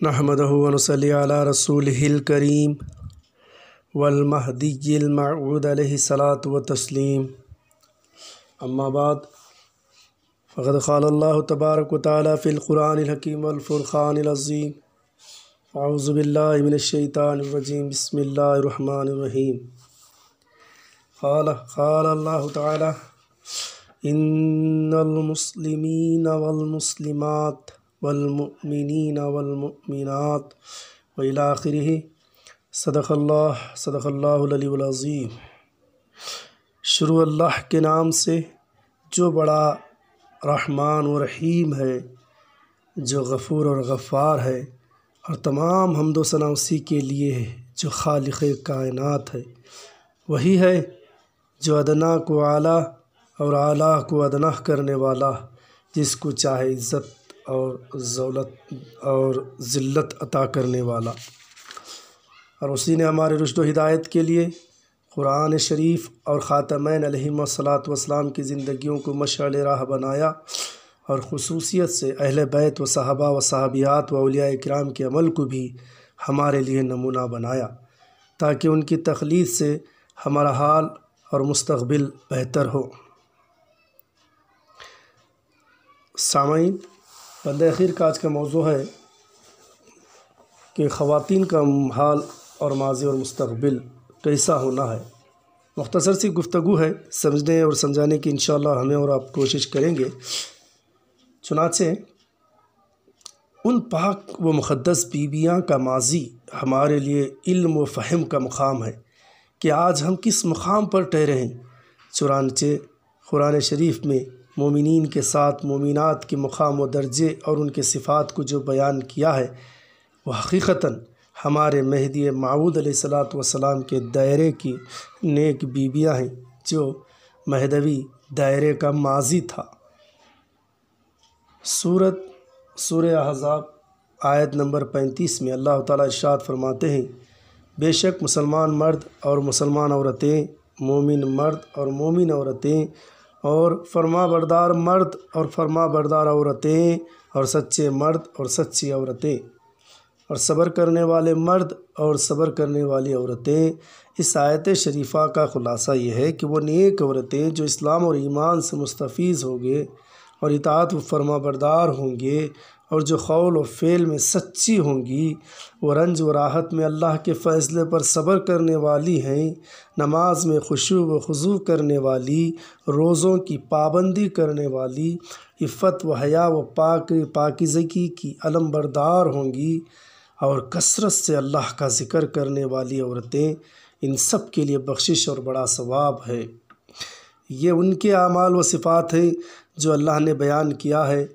نحمدہ ونصلی علی رسولہ الکریم والمہدی الموعود علیہ الصلاۃ والتسلیم اما بعد فقد قال اللہ تبارک وتعالی فی القرآن الحکیم والفرقان العظیم اعوذ باللہ من الشیطان الرجیم بسم اللہ الرحمن الرحیم قال اللہ تعالی ان المسلمین والمسلمات والمؤمنین والمؤمنات وإلی آخرہ صدق اللہ العلی العظیم۔ شروع اللہ کے نام سے جو بڑا رحمان و رحیم ہے، جو غفور اور غفار ہے، اور تمام حمد و ثنا اسی کے لیے ہے جو خالق کائنات ہے۔ وہی ہے جو ادنا کو اعلیٰ اور اعلیٰ کو ادنا کرنے والا، جس کو چاہے عزت اور ذلت عطا کرنے والا، اور اسی نے ہمارے رشد و ہدایت کے لیے قرآن شریف اور خاتمین علیہم الصلاۃ والسلام کی زندگیوں کو مشعل راہ بنایا، اور خصوصیت سے اہل بیت و صحابہ و صحابیات و اولیاء کرام کے عمل کو بھی ہمارے لیے نمونہ بنایا، تاکہ ان کی تقلید سے ہمارا حال اور مستقبل بہتر ہو۔ سامعین، بند اخیر کا آج کا موضوع ہے کہ خواتین کا حال اور ماضی اور مستقبل کیسا ہونا ہے۔ مختصر سی گفتگو ہے، سمجھنے اور سمجھانے کی انشاءاللہ ہمیں اور آپ کوشش کریں گے۔ چنانچہ ان پاک و مقدس بیویاں کا ماضی ہمارے لیے علم و فہم کا مقام ہے کہ آج ہم کس مقام پر ٹھہرے ہیں۔ چنانچہ قرآن شریف میں مومنین کے ساتھ مومنات کے مقام و درجے اور ان کے صفات کو جو بیان کیا ہے، وہ حقیقتاً ہمارے مہدی موعود علیہ الصلاۃ والسلام کے دائرے کی نیک بیویاں ہیں، جو مہدوی دائرے کا ماضی تھا۔ سورہ احزاب آیت نمبر 35 میں اللہ تعالیٰ ارشاد فرماتے ہیں، بے شک مسلمان مرد اور مسلمان عورتیں، مومن مرد اور مومن عورتیں، اور فرما بردار مرد اور فرما بردار عورتیں، اور سچے مرد اور سچی عورتیں، اور صبر کرنے والے مرد اور صبر کرنے والی عورتیں۔ اس آیت شریفہ کا خلاصہ یہ ہے کہ وہ نیک عورتیں جو اسلام اور ایمان سے مستفیض ہوں گے اور اطاعت و فرما بردار ہوں گے، اور جو قول و فعل میں سچی ہوں گی، وہ رنج و راحت میں اللہ کے فیصلے پر صبر کرنے والی ہیں، نماز میں خشوع و خضوع کرنے والی، روزوں کی پابندی کرنے والی، عفت و حیا و پاکیزگی کی علم بردار ہوں گی، اور کثرت سے اللہ کا ذکر کرنے والی عورتیں۔ ان سب کے لیے بخشش اور بڑا ثواب ہے۔ یہ ان کے اعمال و صفات ہیں جو اللہ نے بیان کیا ہے،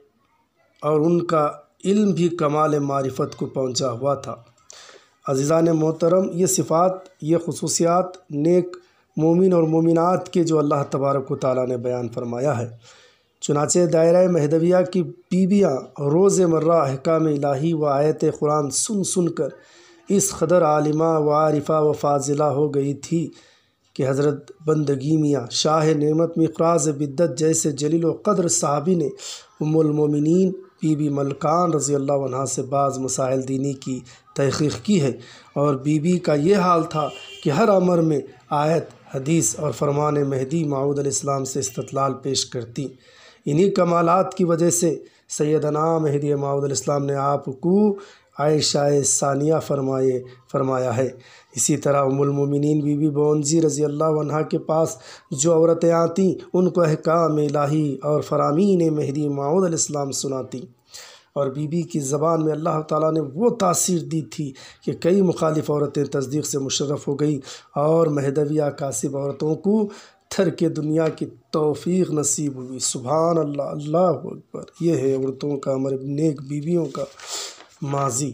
اور ان کا علم بھی کمال معرفت کو پہنچا ہوا تھا۔ عزیزان محترم، یہ صفات، یہ خصوصیات نیک مومن اور مومنات کے جو اللہ تبارک و تعالیٰ نے بیان فرمایا ہے۔ چنانچہ دائرہ مہدویہ کی بیویاں روز مرہ احکام الہی و آیت قرآن سن کر اس قدر عالمہ و عارفہ و فاضلہ ہو گئی تھی کہ حضرت بندگی میاں شاہ نعمت مقراض بدت جیسے جلیل و قدر صحابی نے ام المومنین بی بی ملکان رضی اللہ عنہا سے بعض مسائل دینی کی تحقیق کی ہے، اور بی بی کا یہ حال تھا کہ ہر امر میں آیت، حدیث اور فرمان مہدی موعود علیہ السلام سے استدلال پیش کرتی۔ انہی کمالات کی وجہ سے سیدنا مہدی موعود علیہ السلام نے آپ کو عائشہ ثانیہ فرمایا ہے۔ اسی طرح ام المومنین بی بی بونزی رضی اللہ عنہا کے پاس جو عورتیں آتیں، ان کو احکام الہی اور فرامین مہدی موعود علیہ السلام سناتی، اور بی بی کی زبان میں اللہ تعالیٰ نے وہ تاثیر دی تھی کہ کئی مخالف عورتیں تصدیق سے مشرف ہو گئی، اور مہدویہ کاسب عورتوں کو ترک دنیا کی توفیق نصیب ہوئی۔ سبحان اللہ، اللہ اکبر۔ یہ ہے عورتوں کا، ہمارے نیک بیویوں کا ماضی۔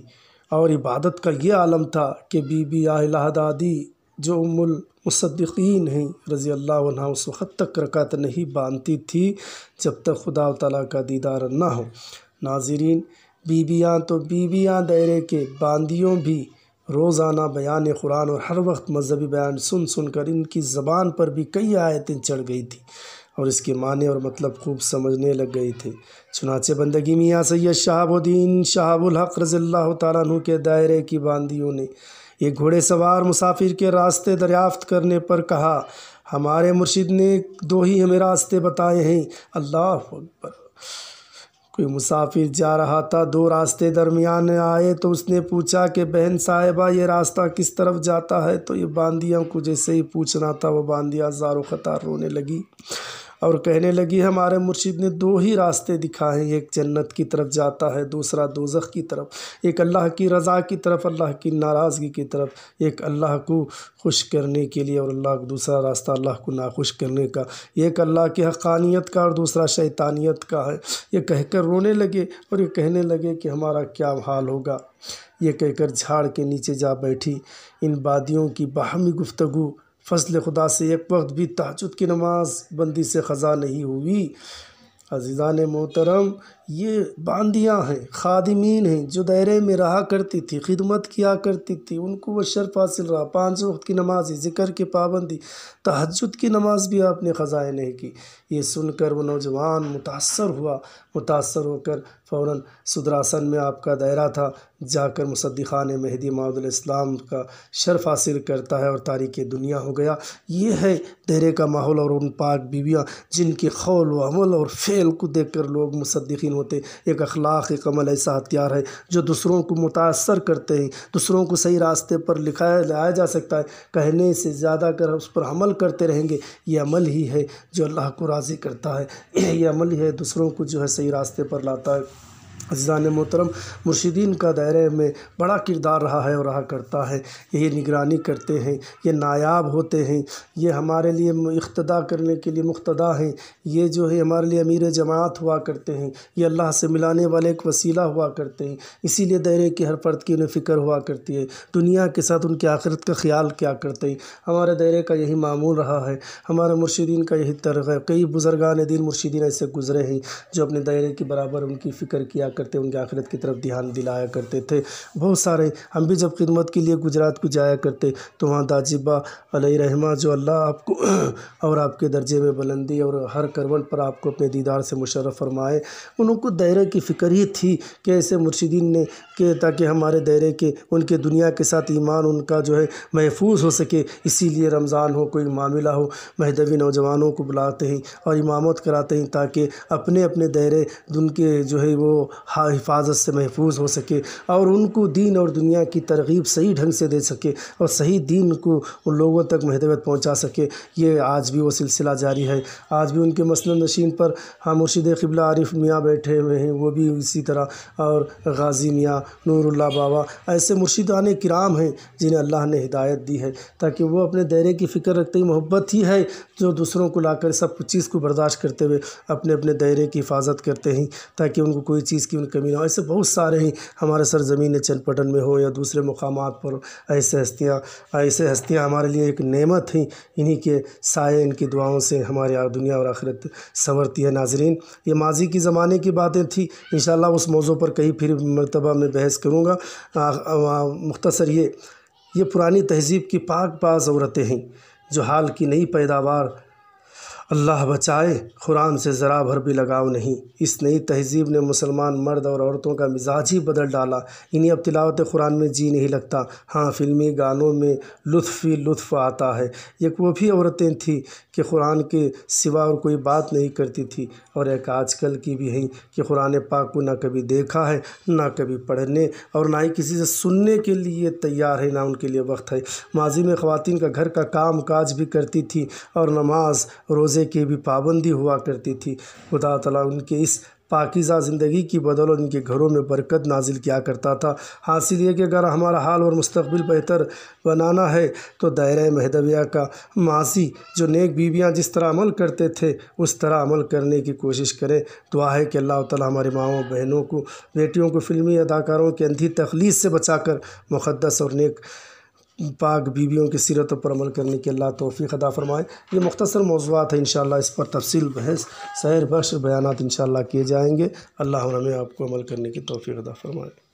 اور عبادت کا یہ عالم تھا کہ بی بی عائلہ دادی جو ام المصدقین ہیں رضی اللہ عنہ، اس وقت تک رکعت نہیں باندھتی تھی جب تک خدا تعالیٰ کا دیدار نہ ہو۔ ناظرین، بیویاں تو بیویاں، دائرے کے باندیوں بھی روزانہ بیان قرآن اور ہر وقت مذہبی بیان سن کر ان کی زبان پر بھی کئی آیتیں چڑھ گئی تھیں، اور اس کے معنی اور مطلب خوب سمجھنے لگ گئی تھی۔ چنانچہ بندگی میاں سید شہاب الدین شہاب الحق رضی اللہ تعالیٰ عنہ کے دائرے کی باندیوں نے ایک گھوڑے سوار مسافر کے راستے دریافت کرنے پر کہا، ہمارے مرشد نے 2 ہی ہمیں راستے بتائے ہیں۔ اللہ اکبر! کوئی مسافر جا رہا تھا، 2 راستے درمیان آئے تو اس نے پوچھا کہ بہن صاحبہ یہ راستہ کس طرف جاتا ہے؟ تو یہ باندیاں کو جیسے ہی پوچھنا تھا وہ باندیاں زار و خطار رونے لگی اور کہنے لگی، ہمارے مرشد نے 2 ہی راستے دکھائے ہیں، ایک جنت کی طرف جاتا ہے، دوسرا دوزخ کی طرف، ایک اللہ کی رضا کی طرف، اللہ کی ناراضگی کی طرف، ایک اللہ کو خوش کرنے کے لیے اور دوسرا راستہ اللہ کو ناخوش کرنے کا، ایک اللہ کی حقانیت کا اور دوسرا شیطانیت کا ہے۔ یہ کہہ کر رونے لگے اور یہ کہنے لگے کہ ہمارا کیا حال ہوگا۔ یہ کہہ کر جھاڑ کے نیچے جا بیٹھی۔ ان بادیوں کی باہمی گفتگو فضل خدا سے ایک وقت بھی تہجد کی نماز بندی سے قضا نہیں ہوئی۔ عزیزان محترم، یہ باندیاں ہیں، خادمین ہیں جو دائرے میں رہا کرتی تھی، خدمت کیا کرتی تھی، ان کو وہ شرف حاصل رہا، 5 وقت کی نماز، ذکر کی پابندی، تہجد کی نماز بھی آپ نے قضا نہیں کی۔ یہ سن کر وہ نوجوان متاثر ہو کر فوراً صدراسن میں آپ کا دائرہ تھا، جا کر مصدقان مہدی موعود علیہ السلام کا شرف حاصل کرتا ہے اور تاریخ دنیا ہو گیا۔ یہ ہے دائرے کا ماحول اور ان پاک بیویاں جن کے قول و عمل اور فعل کو دیکھ کر لوگ مصدقین ہوتے۔ ایک اخلاق، ایک عمل ایسا ہتھیار ہے جو دوسروں کو متاثر کرتے ہیں، دوسروں کو صحیح راستے پر لایا جا سکتا ہے۔ کہنے سے زیادہ کر اس پر عمل کرتے رہیں گے، یہ عمل ہی ہے جو اللہ کو راضی کرتا ہے، یہ عمل ہی ہے دوسروں کو جو ہے صحیح راستے پر لاتا ہے۔ عزیزان محترم، مرشدین کا دائرے میں بڑا کردار رہا ہے اور رہا کرتا ہے۔ یہ نگرانی کرتے ہیں، یہ نایاب ہوتے ہیں، یہ ہمارے لیے اقتدا کرنے کے لیے مقتدا ہیں، یہ جو ہے ہمارے لیے امیر جماعت ہوا کرتے ہیں، یہ اللہ سے ملانے والے ایک وسیلہ ہوا کرتے ہیں۔ اسی لیے دائرے کی ہر فرد کی انہیں فکر ہوا کرتی ہے، دنیا کے ساتھ ان کی آخرت کا خیال کیا کرتے ہیں۔ ہمارے دائرے کا یہی معمول رہا ہے، ہمارے مرشدین کا یہی طریقہ ہے۔ کئی بزرگان دین مرشدین ایسے گزرے ہیں جو اپنے دائرے کے برابر ان کی فکر کیا کرتے، ان کی آخرت کی طرف دھیان دلایا کرتے تھے۔ بہت سارے ہم بھی جب خدمت کے لیے گجرات کو جایا کرتے تو وہاں داجبہ علیہ رحمہ، جو اللہ آپ کو اور آپ کے درجے میں بلندی اور ہر کروٹ پر آپ کو اپنے دیدار سے مشرف فرمائے، ان کو دائرے کی فکر ہی تھی کہ ایسے مرشدین نے کہ تاکہ ہمارے دائرے کے ان کے دنیا کے ساتھ ایمان ان کا جو ہے محفوظ ہو سکے۔ اسی لیے رمضان ہو، کوئی معاملہ ہو، مہدوی نوجوانوں کو بلاتے ہیں اور امامت کراتے ہیں تاکہ اپنے دائرے ان کے جو ہے وہ حفاظت سے محفوظ ہو سکے اور ان کو دین اور دنیا کی ترغیب صحیح ڈھنگ سے دے سکے اور صحیح دین کو ان لوگوں تک مہدویت پہنچا سکے۔ یہ آج بھی وہ سلسلہ جاری ہے۔ آج بھی ان کے مسند نشین پر مرشد قبلہ عارف میاں بیٹھے ہوئے ہیں، وہ بھی اسی طرح، اور غازی میاں، نور اللہ بابا، ایسے مرشدان کرام ہیں جنہیں اللہ نے ہدایت دی ہے تاکہ وہ اپنے دائرے کی فکر رکھتے ہیں۔ محبت ہی ہے جو دوسروں کو لا کر سب کچھ چیز کو برداشت کرتے ہوئے اپنے دائرے کی حفاظت کرتے ہیں تاکہ ان کو کوئی چیز کی ان کمی نہ ہو۔ ایسے بہت سارے ہیں ہمارے سرزمین چند پٹن میں ہو یا دوسرے مقامات پر، ایسے ہستیاں ہمارے لیے ایک نعمت ہیں۔ انہی کے سائے، ان کی دعاؤں سے ہماری دنیا اور آخرت سنورتی ہے۔ ناظرین، یہ ماضی کی زمانے کی باتیں تھیں، انشاءاللہ اس موضوع پر کئی پھر مرتبہ میں بحث کروں گا۔ مختصر یہ پرانی تہذیب کی پاک باز عورتیں ہیں جو حال کی نئی پیداوار، اللہ بچائے، قرآن سے ذرا بھر بھی لگاؤ نہیں۔ اس نئی تہذیب نے مسلمان مرد اور عورتوں کا مزاج ہی بدل ڈالا۔ انہیں اب تلاوت قرآن میں جی نہیں لگتا، ہاں فلمی گانوں میں لطف آتا ہے۔ ایک وہ بھی عورتیں تھیں کہ قرآن کے سوا اور کوئی بات نہیں کرتی تھی، اور ایک آج کل کی بھی ہیں کہ قرآن پاک کو نہ کبھی دیکھا ہے، نہ کبھی پڑھنے اور نہ ہی کسی سے سننے کے لیے تیار ہے، نہ ان کے لیے وقت ہے۔ ماضی میں خواتین کا گھر کا کام کاج بھی کرتی تھی اور نماز روزے کی بھی پابندی ہوا کرتی تھی۔ خدا تعالیٰ ان کے اس پاکیزہ زندگی کی بدولت ان کے گھروں میں برکت نازل کیا کرتا تھا۔ حاصل یہ کہ اگر ہمارا حال اور مستقبل بہتر بنانا ہے تو دائرہ مہدویہ کا ماضی جو نیک بیویاں جس طرح عمل کرتے تھے اس طرح عمل کرنے کی کوشش کریں۔ دعا ہے کہ اللہ تعالیٰ ہماری ماؤں بہنوں کو، بیٹیوں کو فلمی اداکاروں کے اندھی تخلیص سے بچا کر مقدس اور نیک پاک بیویوں کی سیرتوں پر عمل کرنے کی اللہ توفیق عطا فرمائے۔ یہ مختصر موضوعات ہیں، انشاءاللہ اس پر تفصیل بحث، سیر بخش بیانات انشاءاللہ کیے جائیں گے۔ اللہ ہمیں آپ کو عمل کرنے کی توفیق عطا فرمائے۔